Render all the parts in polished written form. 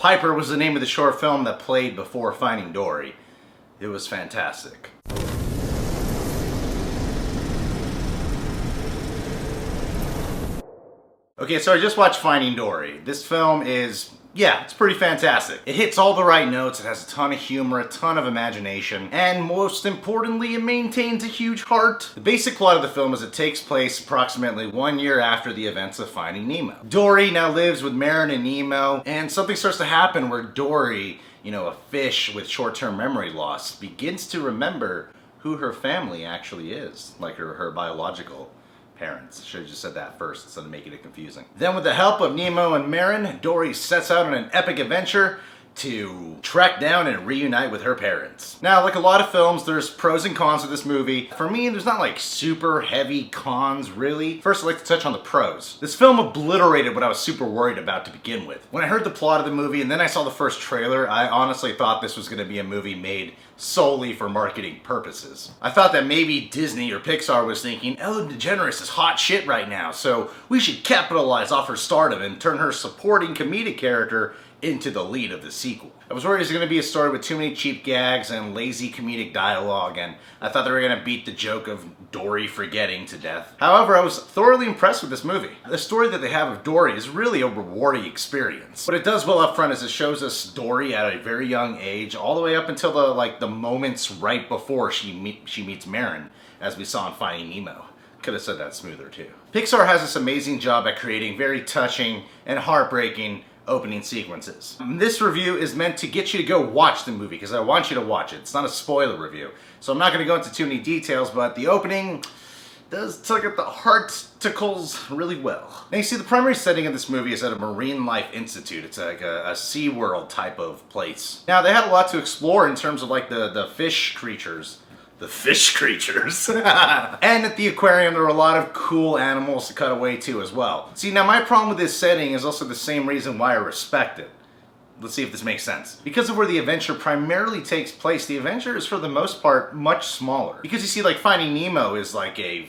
Piper was the name of the short film that played before Finding Dory. It was fantastic. Okay, so I just watched Finding Dory. This film is, yeah, it's pretty fantastic. It hits all the right notes, it has a ton of humor, a ton of imagination, and most importantly, it maintains a huge heart. The basic plot of the film is it takes place approximately 1 year after the events of Finding Nemo. Dory now lives with Marin and Nemo, and something starts to happen where Dory, a fish with short-term memory loss, begins to remember who her family actually is, like her biological parents. Should have just said that first instead of making it confusing. Then with the help of Nemo and Marin, Dory sets out on an epic adventure to track down and reunite with her parents. Now, like a lot of films, there's pros and cons of this movie. For me, there's not like super heavy cons, really. First, I'd like to touch on the pros. This film obliterated what I was super worried about to begin with. When I heard the plot of the movie and then I saw the first trailer, I honestly thought this was going to be a movie made solely for marketing purposes. I thought that maybe Disney or Pixar was thinking, Ellen DeGeneres is hot shit right now, so we should capitalize off her stardom and turn her supporting comedic character into the lead of the sequel. I was worried it was going to be a story with too many cheap gags and lazy comedic dialogue, and I thought they were going to beat the joke of Dory forgetting to death. However, I was thoroughly impressed with this movie. The story that they have of Dory is really a rewarding experience. What it does well up front is it shows us Dory at a very young age, all the way up until the moments right before she meets Marin, as we saw in Finding Nemo. Could have said that smoother too. Pixar has this amazing job at creating very touching and heartbreaking opening sequences. This review is meant to get you to go watch the movie because I want you to watch it. It's not a spoiler review. So I'm not going to go into too many details, but the opening does tug at the heart tickles really well. Now you see, the primary setting of this movie is at a marine life institute. It's like a SeaWorld type of place. Now they had a lot to explore in terms of like the fish creatures. The fish creatures. And at the aquarium, there were a lot of cool animals to cut away to as well. See, now my problem with this setting is also the same reason why I respect it. Let's see if this makes sense. Because of where the adventure primarily takes place, the adventure is for the most part much smaller. Because you see, like Finding Nemo is like a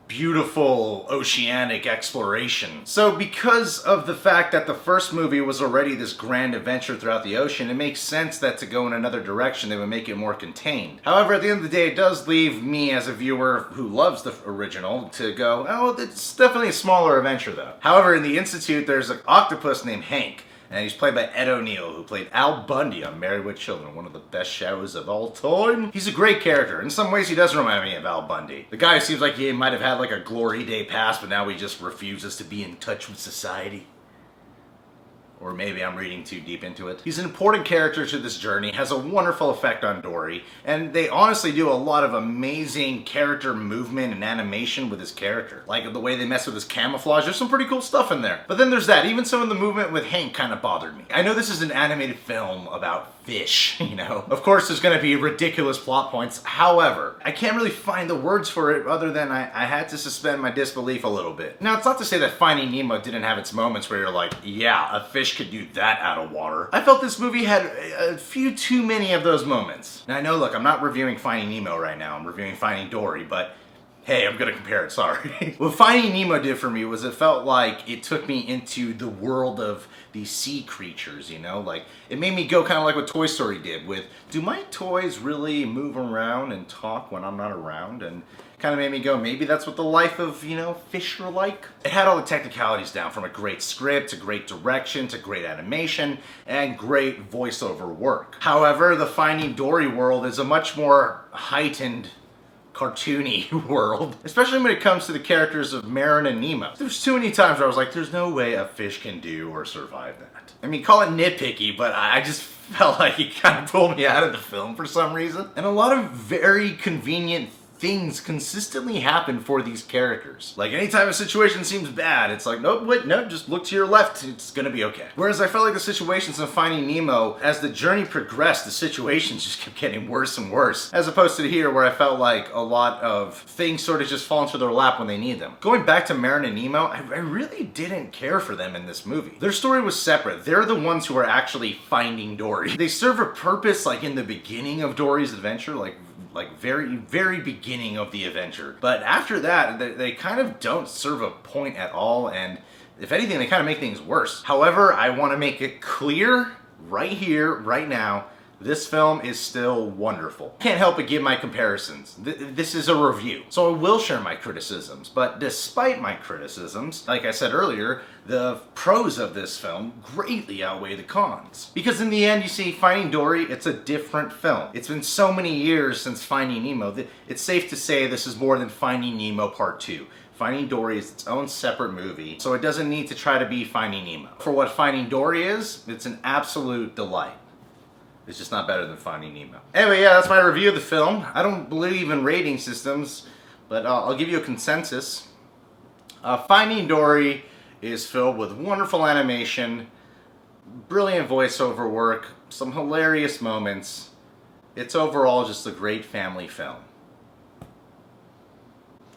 beautiful oceanic exploration. So because of the fact that the first movie was already this grand adventure throughout the ocean, it makes sense that to go in another direction they would make it more contained. However, at the end of the day, it does leave me as a viewer who loves the original to go, oh, it's definitely a smaller adventure though. However, in the Institute, there's an octopus named Hank, and he's played by Ed O'Neill, who played Al Bundy on Married with Children, one of the best shows of all time. He's a great character. In some ways, he does remind me of Al Bundy. The guy who seems like he might have had like a glory day past, but now he just refuses to be in touch with society. Or maybe I'm reading too deep into it. He's an important character to this journey, has a wonderful effect on Dory, and they honestly do a lot of amazing character movement and animation with his character. Like the way they mess with his camouflage, there's some pretty cool stuff in there. But then there's that, even some of the movement with Hank kind of bothered me. I know this is an animated film about fish, Of course there's gonna be ridiculous plot points, however, I can't really find the words for it other than I had to suspend my disbelief a little bit. Now, it's not to say that Finding Nemo didn't have its moments where you're like, yeah, a fish could do that out of water. I felt this movie had a few too many of those moments. Now I know, look, I'm not reviewing Finding Nemo right now, I'm reviewing Finding Dory, but hey, I'm gonna compare it, sorry. What Finding Nemo did for me was it felt like it took me into the world of these sea creatures, Like, it made me go kind of like what Toy Story did with, do my toys really move around and talk when I'm not around? And kind of made me go, maybe that's what the life of, fish are like. It had all the technicalities down, from a great script, to great direction, to great animation, and great voiceover work. However, the Finding Dory world is a much more heightened, cartoony world, especially when it comes to the characters of Marin and Nemo. There's too many times where I was like, there's no way a fish can do or survive that. I mean, call it nitpicky, but I just felt like it kind of pulled me out of the film for some reason. And a lot of very convenient things consistently happen for these characters. Like, anytime a situation seems bad, it's like, nope, wait, no, just look to your left, it's gonna be okay. Whereas I felt like the situations in Finding Nemo, as the journey progressed, the situations just kept getting worse and worse. As opposed to here, where I felt like a lot of things sort of just fall into their lap when they need them. Going back to Marin and Nemo, I really didn't care for them in this movie. Their story was separate. They're the ones who are actually finding Dory. They serve a purpose, like in the beginning of Dory's adventure, like very beginning of the adventure. But after that, they kind of don't serve a point at all, and if anything, they kind of make things worse. However, I want to make it clear right here, right now, this film is still wonderful. Can't help but give my comparisons. This is a review, so I will share my criticisms. But despite my criticisms, like I said earlier, the pros of this film greatly outweigh the cons. Because in the end, you see, Finding Dory, it's a different film. It's been so many years since Finding Nemo, it's safe to say this is more than Finding Nemo Part 2. Finding Dory is its own separate movie, so it doesn't need to try to be Finding Nemo. For what Finding Dory is, it's an absolute delight. It's just not better than Finding Nemo. Anyway, yeah, that's my review of the film. I don't believe in rating systems, but I'll give you a consensus. Finding Dory is filled with wonderful animation, brilliant voiceover work, some hilarious moments. It's overall just a great family film.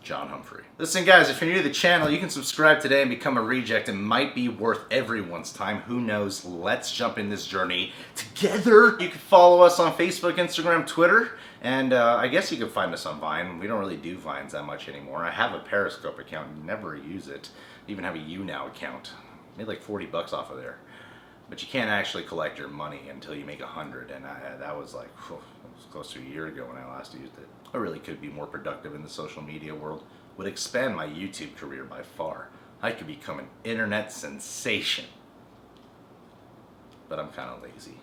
John Humphrey. Listen guys, if you're new to the channel, you can subscribe today and become a reject. It might be worth everyone's time. Who knows? Let's jump in this journey together. You can follow us on Facebook, Instagram, Twitter, and I guess you can find us on Vine. We don't really do Vines that much anymore. I have a Periscope account, never use it. I even have a YouNow account. Made like 40 bucks off of there. But you can't actually collect your money until you make 100, and that was like, whew, it was close to a year ago when I last used it. I really could be more productive in the social media world. Would expand my YouTube career by far. I could become an internet sensation. But I'm kind of lazy.